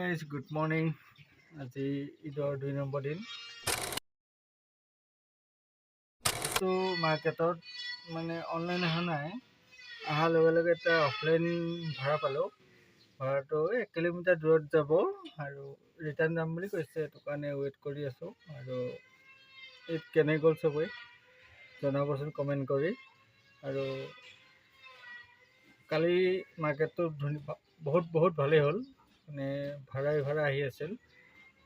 Guys, good morning. আজি ঈদৰ 2 number দিন। তো মাৰ্কেটত মানে অনলাইন অহা নাই, অহাৰ লগে লগে এটা অফলাইন ভাড়া পালোঁ। ভাড়াটো 1 কিলোমিটাৰ দূৰত যাব আৰু ৰিটাৰ্ণ যাম বুলি কৈছে, সেইটো কাৰণে ৱেইট কৰি আছোঁ। আৰু ঈদ কেনে গ'ল চবেই জনাবচোন কমেণ্ট কৰি। আৰু কালি মাৰ্কেটটো বহুত ভালেই হ'ল, মানে ভাড়া আহি আছিল।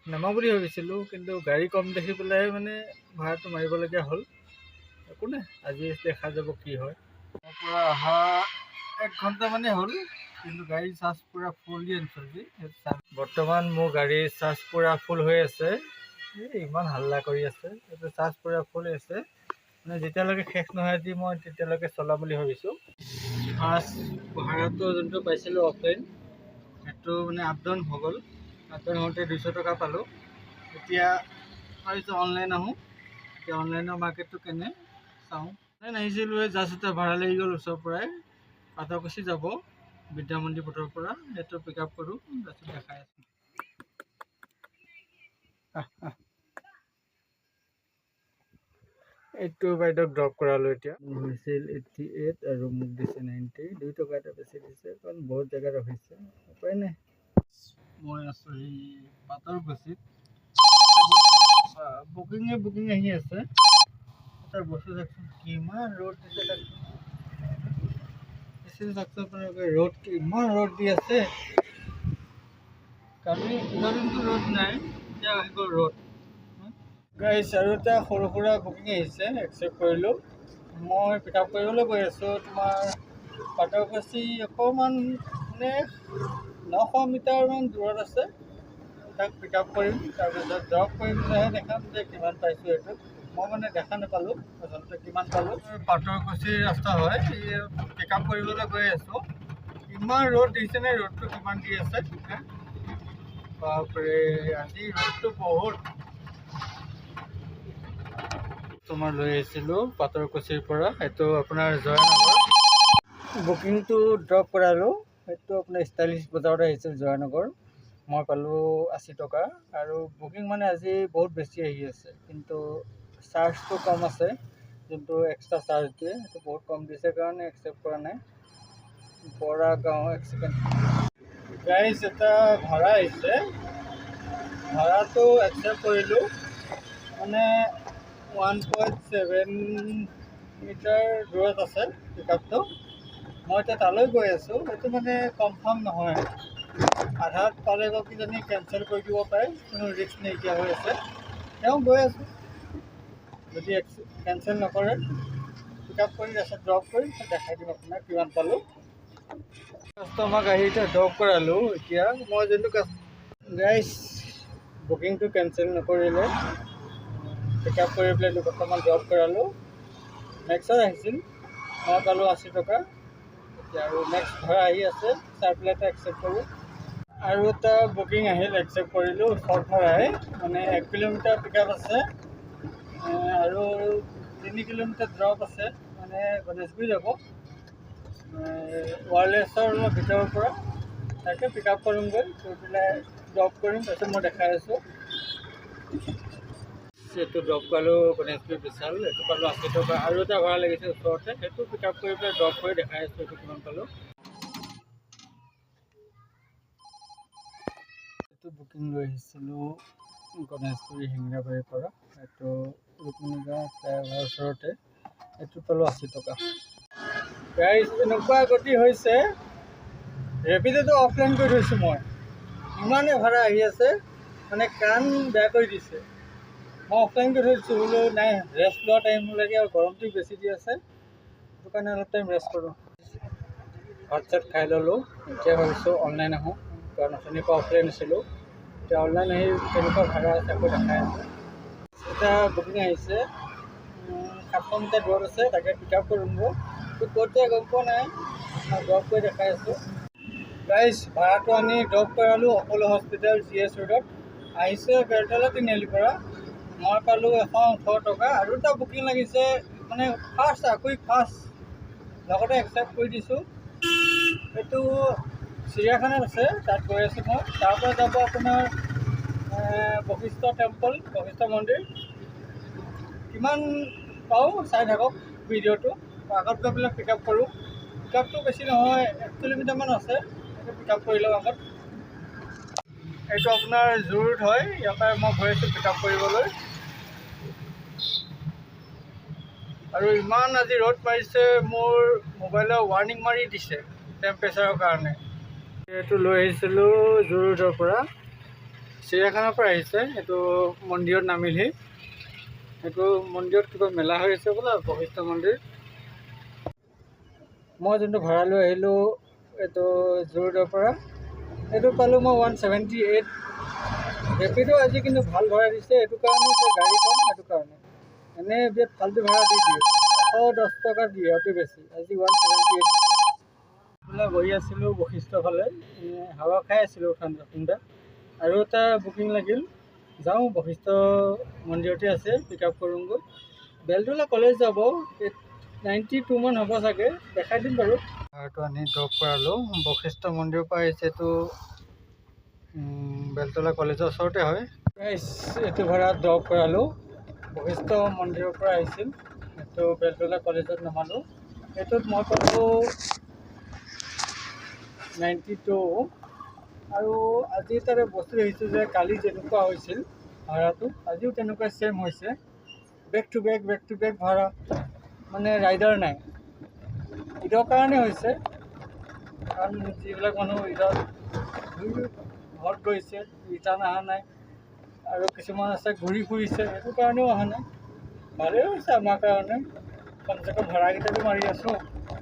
নামা বুলি ভাবিছিলোঁ, কিন্তু গাড়ী কম দেখি পেলাই মানে ভাড়াটো মাৰিবলগীয়া হ'ল। একো নাই, আজি দেখা যাব কি হয়। মোৰ পৰা অহা 1 ঘণ্টামানেই হ'ল, কিন্তু গাড়ীৰ চাৰ্জ পূৰা ফুল দি আনিছোঁ আজি। বৰ্তমান মোৰ গাড়ীৰ চাৰ্জ পূৰা ফুল হৈ আছে। ইমান হাল্লা কৰি আছে, এইটো চাৰ্জ পূৰা ফুল হৈ আছে। মানে যেতিয়ালৈকে শেষ নহয় আজি মই তেতিয়ালৈকে চলাম বুলি ভাবিছোঁ। ফাৰ্ষ্ট ভাড়াটো যোনটো পাইছিলোঁ অফলাইন, সেইটো মানে আপ ডাউন হৈ গ'ল। আপ ডাউন হওঁতে 200 টকা পালোঁ। এতিয়া ভাবিছোঁ অনলাইন আহোঁ। এতিয়া অনলাইনৰ মাৰ্কেটটো কেনে চাওঁ। অনলাইন আহিছিলোঁ, জাষ্ট এটা ভাড়া লাগি গ'ল ওচৰৰ পৰাই। পাতৰকুছি যাব বিদ্যা মন্দিৰ পথৰ পৰা, সেইটো পিক আপ কৰোঁ, তাৰপিছত দেখাই আছোঁ। এইটো বাইদেউক ড্ৰপ কৰালোঁ। এতিয়া হৈছিল 88 আৰু মোক দিছে 90, 2 টকা এটা বেছি দিছে, কাৰণ বহুত জেগাত ৰখিছে, উপায় নাই। মই আছোঁ এই পাতৰকুছিত। বুকিং আহি আছে। এটা বস্তু চাওকচোন, কিমান ৰ'দ দিছে ৰ'দ কিমান ৰ'দ দি আছে। কালি দিনটো ৰ'দ নাই, এতিয়া আহি গ'ল ৰ'দ। গাইছ, আৰু এটা সৰু সুৰা বুকিং আহিছে, একচেপ্ট কৰিলোঁ। মই পিক আপ কৰিবলৈ গৈ আছোঁ তোমাৰ পাতৰকুছি, অকণমান মানে 900 মিটাৰমান দূৰত আছে। তাক পিক আপ কৰিম, তাৰপিছত ড্ৰপ কৰি পেলাইহে দেখাম যে কিমান পাইছোঁ। এইটো মই মানে দেখা নাপালোঁ আচলতে কিমান পালোঁ। পাতৰকুছিৰ ৰাস্তা হয়, পিক আপ কৰিবলৈ গৈ আছোঁ। ইমান ৰ'দ দিছে নে, ৰ'দটো কিমান দি আছে বাপৰে, আজি ৰ'দটো বহুত। তোমাৰ লৈ আহিছিলোঁ পাতৰকুছিৰ পৰা, এইটো আপোনাৰ জয়ানগৰ। বুকিংটো ড্ৰপ কৰালোঁ, সেইটো আপোনাৰ ষ্টাইলিছ বজাৰত আহিছিল জয়ানগৰ। মই পালোঁ 80 টকা। আৰু বুকিং মানে আজি বহুত বেছি আহি আছে, কিন্তু চাৰ্জটো কম আছে। যোনটো এক্সট্ৰা চাৰ্জ দিয়ে সেইটো বহুত কম দিছে কাৰণে একচেপ্ট কৰা নাই। বৰাগাঁও, 1 ছেকেণ্ড গাইছ, এটা ভাড়া আহিছে, ভাড়াটো একচেপ্ট কৰিলোঁ। মানে 1.7 মিটাৰ দূৰত আছে পিক আপটো। মই এতিয়া তালৈ গৈ আছোঁ, সেইটো মানে কনফাৰ্ম নহয়। আধাত পালে গৈ কিজানি কেঞ্চেল কৰি দিব পাৰে, কোনো ৰিস্ক নাইকিয়া হৈ আছে। তেওঁ গৈ আছোঁ, যদি কেঞ্চেল নকৰে পিক আপ কৰি তাৰপিছত ড্ৰপ কৰি দেখাই দিম আপোনাক কিমান পালোঁ। কাষ্টমাৰক আহি এতিয়া ড্ৰপ কৰালোঁ। এতিয়া মই যোনটো গাইছ, বুকিংটো কেঞ্চেল নকৰিলে, পিক আপ কৰি পেলাই বৰ্তমান ড্ৰপ কৰালোঁ। নেক্সট আহিছিল, মই পালোঁ 80 টকা। এতিয়া আৰু নেক্সট ভাড়া আহি আছে, চাই পেলাই এটা একচেপ্ট কৰোঁ। আৰু এটা বুকিং আহিল, একচেপ্ট কৰিলোঁ। শ্বৰ্ট ভাড়াই, মানে 1 কিলোমিটাৰ পিক আপ আছে আৰু 3 কিলোমিটাৰ ড্ৰপ আছে, মানে গণেশগুৰি যাব। ৱাৰলেছৰ ভিতৰৰ পৰা তাকে পিক আপ কৰিমগৈ, কৰি পেলাই ড্ৰপ কৰিম, তাৰপিছত মই দেখাই আছোঁ। এইটো ড্ৰপ পালোঁ গণেশগুৰি বিশাল, এইটো পালোঁ 80 টকা। আৰু এটা ভাড়া লাগিছে ওচৰতে, সেইটো পিক আপ কৰি পেলাই ড্ৰপ কৰি দেখাই আছোঁ এইটো কিমান পালোঁ। এইটো বুকিং লৈ আহিছিলোঁ গণেশগুৰি হিংৰাবাৰীৰ পৰা, এইটো ৰুক্মিণীগাঁও ফ্লাইঅভাৰৰ ওচৰতে, এইটো পালোঁ 80 টকা। গাইছ, এনেকুৱা গতি হৈছে, ৰেপিডটো অফলাইন কৰি থৈছোঁ মই, ইমানেই ভাড়া আহি আছে, মানে কাণ বেয়া কৰি দিছে। মই অফলাইন কৰি থৈছোঁ, বোলো নাই ৰেষ্ট লোৱা টাইম লাগে, আৰু গৰমটো বেছি দি আছে, সেইটো কাৰণে অলপ টাইম ৰেষ্ট কৰোঁ। ভাত চাত খাই ল'লোঁ, এতিয়া ভাবিছোঁ অনলাইন আহোঁ, কাৰণ অথনিৰ পৰা অফলাইন আছিলোঁ। এতিয়া অনলাইন আহি কেনেকুৱা ভাড়া আছে আকৌ দেখাই আছে। এটা বুকিং আহিছে, 700 মিটাৰ দূৰত আছে, তাকে পিক আপ কৰিমগৈ। ক'ত যায় গম পোৱা নাই, ড্ৰপ কৰি দেখাই আছোঁ। গাইছ, ভাড়াটো আনি ড্ৰপ কৰালোঁ অপ'ল' হস্পিটেল GS ৰোডত। আহিছে বেলতলা তিনিআলিৰ পৰা। মই পালোঁ 118 টকা। আৰু এটা বুকিং লাগিছে, মানে ফাৰ্ষ্ট, লগতে একচেপ্ট কৰি দিছোঁ। এইটো চিৰিয়াখানাত আছে, তাত গৈ আছোঁ মই। তাৰপৰা যাব আপোনাৰ বশিষ্ঠ টেম্পল, বশিষ্ঠ মন্দিৰ। কিমান পাওঁ চাই থাকক ভিডিঅ'টো। আগত গৈ পেলাই পিক আপ কৰোঁ। পিক আপটো বেছি নহয়, 1 কিলোমিটাৰমান আছে, সেইটো পিক আপ কৰি লওঁ আগত। এইটো আপোনাৰ জু-ৰোড হয়, ইয়াৰ পৰাই মই গৈ আছোঁ পিক আপ কৰিবলৈ। আৰু ইমান আজি ৰ'দ মাৰিছে, মোৰ মোবাইলৰ ৱাৰ্ণিং মাৰি দিছে টেম্পাৰেচাৰৰ কাৰণে। এইটো লৈ আহিছিলোঁ জু-ৰোডৰ পৰা, চিৰিয়াখানাৰ পৰা আহিছে। এইটো মন্দিৰত নামিলহি। এইটো মন্দিৰত কিবা মেলা হৈ আছে বোলা, বশিষ্ঠ মন্দিৰ। মই যোনটো ভাড়া লৈ আহিলোঁ এইটো জু-ৰোডৰ পৰা, এইটো পালোঁ মই 178। ৰেপিডো আজি কিন্তু ভাল ভাড়া দিছে, এইটো কাৰণে যে গাড়ী কম, সেইটো কাৰণে। এনেই বিৰাট ফাল্টু ভাড়া দি দিয়ে, 110 টকা দিয়ে অতি বেছি। আজি 178 দিছে। বোলা বহি আছিলোঁ বশিষ্ঠ ফালে, হাৱা খাই আছিলোঁ ঠাণ্ডা ঠাণ্ডা। আৰু এটা বুকিং লাগিল, যাওঁ বশিষ্ঠ মন্দিৰতে আছে, পিক আপ কৰোঁগৈ। বেলতলা কলেজ যাব, 92 মান হ'ব চাগে, দেখাই দিম বাৰু। ভাড়াটো আনি ড্ৰপ কৰালোঁ, বশিষ্ঠ মন্দিৰৰ পৰা আহিছে। এইটো বেলতলা কলেজৰ ওচৰতে হয়। এইটো ভাড়া ড্ৰপ কৰালোঁ, বশিষ্ঠ মন্দিৰৰ পৰা আহিছিল। এইটো বেলতলা কলেজত নমালোঁ। এইটোত মই পালোঁ 92। আৰু আজি তাতে বস্তু দেখিছোঁ যে কালি যেনেকুৱা হৈছিল ভাড়াটো, আজিও তেনেকুৱা ছেম হৈছে। বেক টু বেক ভাড়া, মানে ৰাইডাৰ নাই। ঈদৰ কাৰণে হৈছে, কাৰণ যিবিলাক মানুহ ঈদত ঘৰত গৈছে, ৰিটাৰ্ণ অহা নাই। আৰু কিছুমান আছে ঘূৰি ফুৰিছে, সেইটো কাৰণেও অহা নাই। ভালেই হৈছে আমাৰ কাৰণে, কমচে কম ভাড়াকেইটাতো মাৰি আছোঁ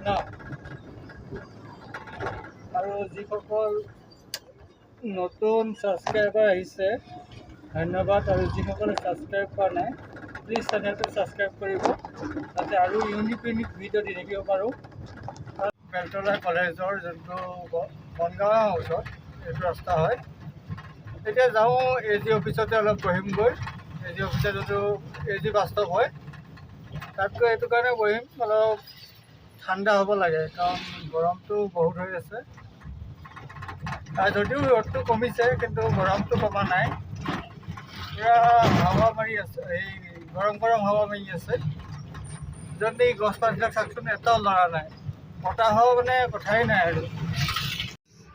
ন। আৰু যিসকল নতুন ছাবস্ক্ৰাইবাৰ আহিছে ধন্যবাদ, আৰু যিসকলে ছাবস্ক্ৰাইব কৰা নাই প্লিজ চেনেলটো ছাবস্ক্ৰাইব কৰিব, যাতে আৰু ইউনিক ভিডিঅ' দি থাকিব পাৰোঁ। বেলতলা কলেজৰ যোনটো বনগাঁও ওচৰত এইটো ৰাস্তা হয়। এতিয়া যাওঁ AG অফিচতে অলপ বহিমগৈ। AG অফিচত যোনটো AG বাস্তৱ হয়, তাত গৈ এইটো কাৰণে বহিম, অলপ ঠাণ্ডা হ'ব লাগে, কাৰণ গৰমটো বহুত হৈ আছে। যদিও ৰ'দটো কমিছে, কিন্তু গৰমটো কমা নাই। পূৰা হাৱা মাৰি আছে, এই গৰম হাৱা মাৰি আছে। যদি গছ পাতবিলাক চাওকচোন, এটাও লৰা নাই, বতাহৰ মানে কথাই নাই। আৰু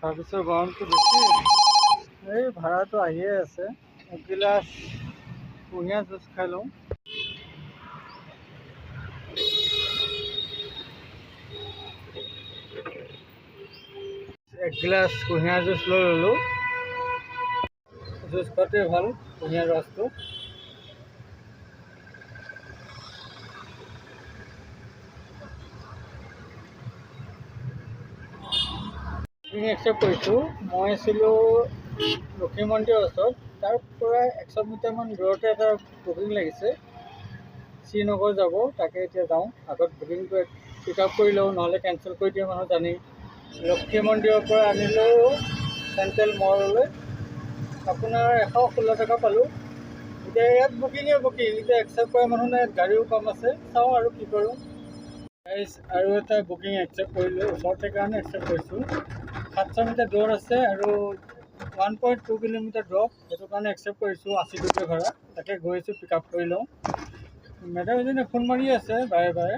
তাৰপিছত গৰমটো বেছি, এই ভাড়াটো আহিয়ে আছে। এগিলাচ কুঁহিয়াৰ জুচ খাই লওঁ। এগিলাচ কুঁহিয়াৰ জুচ লৈ ল'লোঁ। জুচ খোৱাটোৱে ভাল, কুঁহিয়াৰ ৰসটো। বুকিং একচেপ্ট কৰিছোঁ। মই আছিলোঁ লক্ষী মন্দিৰৰ ওচৰত, তাৰ পৰা 100 মিটাৰমান দূৰতে এটা বুকিং লাগিছে, শ্ৰীনগৰ যাব। তাকে এতিয়া যাওঁ, আগত বুকিংটো পিক আপ কৰি লওঁ, নহ'লে কেঞ্চেল কৰি দিয়ে মানুহ জানেই। লক্ষী মন্দিৰৰ পৰা আনিলোঁ চেণ্ট্ৰেল মললৈ, আপোনাৰ 116 টকা পালোঁ। এতিয়া ইয়াত বুকিং, এতিয়া একচেপ্ট কৰা মানুহ নাই, গাড়ীও কম আছে, চাওঁ আৰু কি কৰোঁ। আৰু এটা বুকিং একচেপ্ট কৰিলোঁ, ওচৰতে কাৰণে একচেপ্ট কৰিছোঁ। 700 মিটাৰ দূৰ আছে আৰু 1.2 কিলোমিটাৰ ড্ৰপ, সেইটো কাৰণে একচেপ্ট কৰিছোঁ। 80 টকীয়া ভাড়া, তাকে গৈ আছোঁ, পিক আপ কৰি লওঁ। মেডাম এজনে ফোন মাৰি আছে বাৰে বাৰে,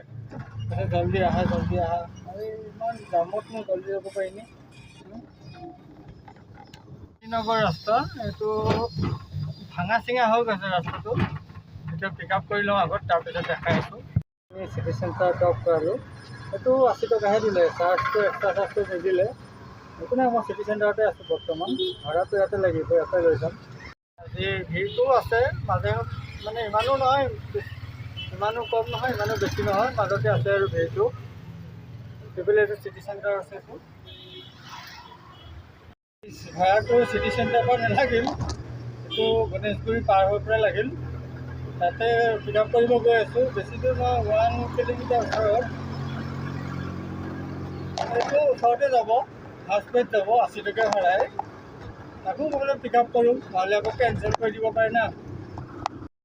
জল্দি আহা জল্দি আহা। আৰু ইমান জামত মই জল্দি যাব পাৰিনি। শ্ৰীনগৰ ৰাস্তা, এইটো ভাঙা চিঙা হৈ গৈছে ৰাস্তাটো। এতিয়া পিক আপ কৰি লওঁ আগত, তাৰপিছত দেখাই আছোঁ। চিটি চেণ্টাৰ ড্ৰপ কৰালোঁ, এইটো 80 টকাহে দিলে, চাৰ্জটো এক্সট্ৰা চাৰ্জটো নিদিলে। একো নাই, মই চিটি চেণ্টাৰতে আছোঁ বৰ্তমান, ভাড়াটো ইয়াতে লাগিব, ইয়াতে লৈ যাম। আজি ভিৰটোও আছে, মাজে মানে ইমানো নহয়, ইমানো কম নহয়, ইমানো বেছি নহয়, মাজতে আছে আৰু ভিৰটো। সেইফালে এইটো চিটি চেণ্টাৰ আছে। এইটো ভাড়াটো চিটি চেণ্টাৰৰ পৰা নালাগিল, এইটো গণেশগুৰি পাৰ হৈ পেলাই লাগিল। তাতে পিক আপ কৰিব গৈ আছোঁ, বেছি দূৰ নহয়, 1 কিলোমিটাৰ ওচৰত। এইটো ওচৰতে যাব, হাউচপেট যাব, 80 টকীয়া ভাড়াই। তাকো মই পিক আপ কৰোঁ, নহ'লে আকৌ কেঞ্চেল কৰি দিব পাৰে না।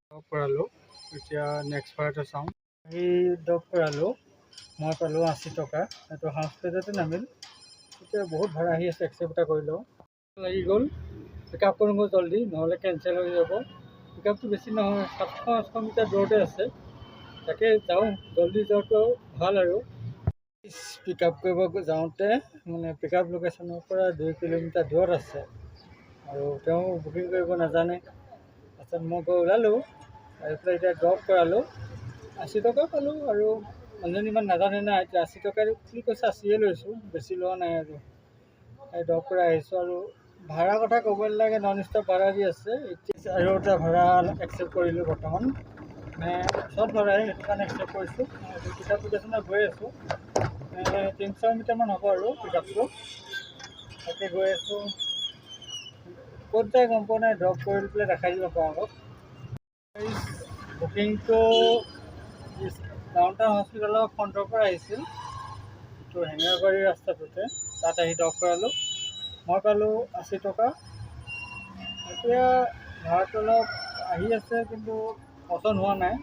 ড্ৰপ কৰালোঁ, এতিয়া নেক্সট ভাড়াটো চাওঁ। এই ড্ৰপ কৰালোঁ, মই পালোঁ 80 টকা। এইটো হাউচপেটতে নামিল, এতিয়া বহুত ভাড়া আহি আছে, একচেপ্ট এটা কৰি লওঁ। লাগি গ'ল, পিক আপ কৰোঁ জল্দি, নহ'লে কেঞ্চেল হৈ যাব। পিক আপটো বেছি নহয়, 700-800 মিটাৰ দূৰতে আছে, তাকে যাওঁ, জল্দি যোৱাটো ভাল আৰু। পিক আপ কৰিব যাওঁতে মানে পিক আপ লোকেশ্যনৰ পৰা 2 কিলোমিটাৰ দূৰত আছে আৰু তেওঁ বুকিং কৰিব নাজানে। তাৰপিছত মই গৈ ওলালোঁ, তাৰপিছত এতিয়া ড্ৰপ কৰালোঁ, 80 টকা পালোঁ আৰু মানুহজনী ইমান নাজানে না, এতিয়া 80 টকা কি কৈছে, 80য়ে লৈছোঁ, বেছি লোৱা নাই আৰু। ড্ৰপ কৰি আহিছোঁ আৰু ভাড়াৰ কথা ক'ব নালাগে, নন ষ্টপ ভাড়া দি আছে। এতিয়া আৰু এটা ভাড়া একচেপ্ট কৰিলোঁ বৰ্তমান, মানে চব ভাড়াই, সেইটো কাৰণে একচেপ্ট কৰিছোঁ। পিক আপ লোকেশ্যনত গৈ আছোঁ, 300 মিটাৰমান হ'ব আৰু পিক আপটো, তাকে গৈ আছোঁ। ক'ত যায় গম পোৱা নাই, ড্ৰপ কৰি পেলাই দেখাই দিব পাৰোঁ অলপ। বুকিংটো ডাউন টাউন হস্পিটেলৰ ফ্ৰণ্টৰ পৰা আহিছিল, এইটো হেঙেৰাবাৰী ৰাস্তাটোতে, তাত আহি ড্ৰপ কৰালোঁ। মই পালোঁ 80 টকা। এতিয়া ভাড়াটো অলপ আহি আছে, কিন্তু পচন্দ হোৱা নাই।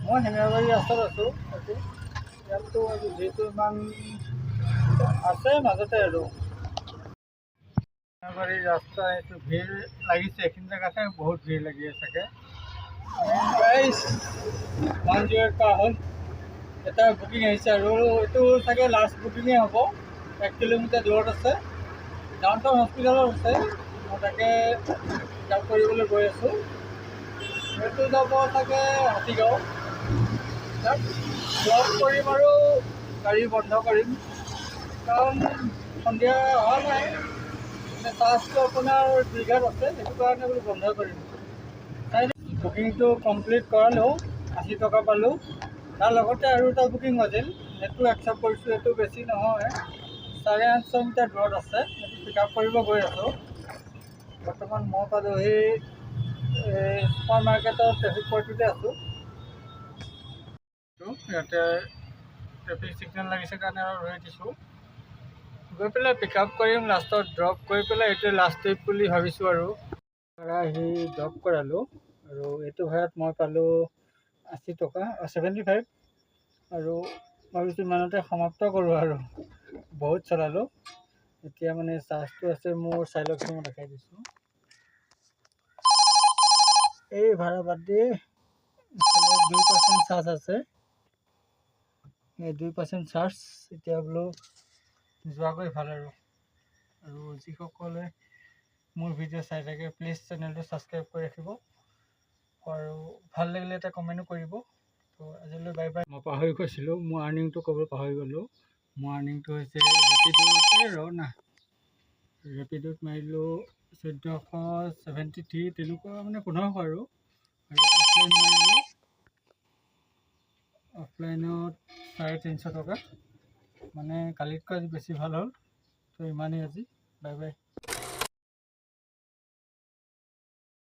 মই হেঙেৰাবাৰী ৰাস্তাত আছোঁ, এইটো ইয়াততো যিহেতু ইমান আছে মাজতে আৰু হেঙেৰাবাৰী ৰাস্তা, এইটো ভিৰ লাগিছে, এইখিনি জেগাতে বহুত ভিৰ লাগি চাগে। 108 পাৰ হ'ল, এটা বুকিং আহিছে আৰু এইটো চাগে লাষ্ট বুকিঙেই হ'ব। 1 কিলোমিটাৰ দূৰত আছে, ডাউন টাউন হস্পিটেলত আছে। মই তাকে পিক কৰিবলৈ গৈ আছোঁ। এইটো যাব চাগে হাতীগাঁও, তাত ড্ৰপ কৰিম আৰু গাড়ী বন্ধ কৰিম, কাৰণ সন্ধিয়া হোৱা নাই, মানে চাৰ্জটো আপোনাৰ দীঘাত আছে, সেইটো কাৰণে বোলো বন্ধ কৰিম। বুকিংটো কমপ্লিট কৰালোঁ, 80 টকা পালোঁ। তাৰ লগতে আৰু এটা বুকিং আছিল, সেইটো একচেপ্ট কৰিছোঁ। এইটো বেছি নহয়, 850 মিটাৰ দূৰত আছে, সেইটো পিক আপ কৰিব গৈ আছোঁ। বৰ্তমান মই পালোঁ সেই ছুপাৰ মাৰ্কেটৰ ট্ৰেফিক পইণ্টটোতে আছোঁ। ইয়াতে ট্ৰেফিক ছিগনেল লাগিছে কাৰণে আৰু ৰৈ দিছোঁ, গৈ পেলাই পিক আপ কৰিম, লাষ্টত ড্ৰপ কৰি পেলাই এইটোৱে লাষ্ট ট্ৰিপ বুলি ভাবিছোঁ আৰু। ভাড়া আহি ড্ৰপ কৰালোঁ আৰু এইটো ভাড়াত মই পালোঁ 80 টকা, 75, আৰু ভাবিছোঁ ইমানতে সমাপ্ত কৰোঁ আৰু, বহুত চলালোঁ। এতিয়া মানে চাৰ্জটো আছে মোৰ, চাই লওকচোন, মই দেখাই দিছোঁ। এই ভাড়া বাদ দিয়ে 2% চাৰ্জ আছে, এই 2% চাৰ্জ। এতিয়া বোলো যোৱাগৈ ভাল আৰু যিসকলে মোৰ ভিডিঅ' চাই থাকে, প্লিজ চেনেলটো ছাবস্ক্ৰাইব কৰি ৰাখিব আৰু ভাল লাগিলে এটা কমেণ্টো কৰিব। তো আজিলৈ বাই বাই। মই পাহৰি গৈছিলোঁ, মোৰ আৰ্নিংটো ক'ব পাহৰি গ'লোঁ। মোৰ আৰ্নিংটো হৈছে ৰেপিডোত মাৰিলোঁ 1473, তেনেকুৱা মানে 1500 আৰু অফলাইন মাৰিলোঁ, অফলাইনত 350 টকা, মানে কালিতকৈ আজি বেছি ভাল হ'ল। তো ইমানেই আজি, বাই বাই।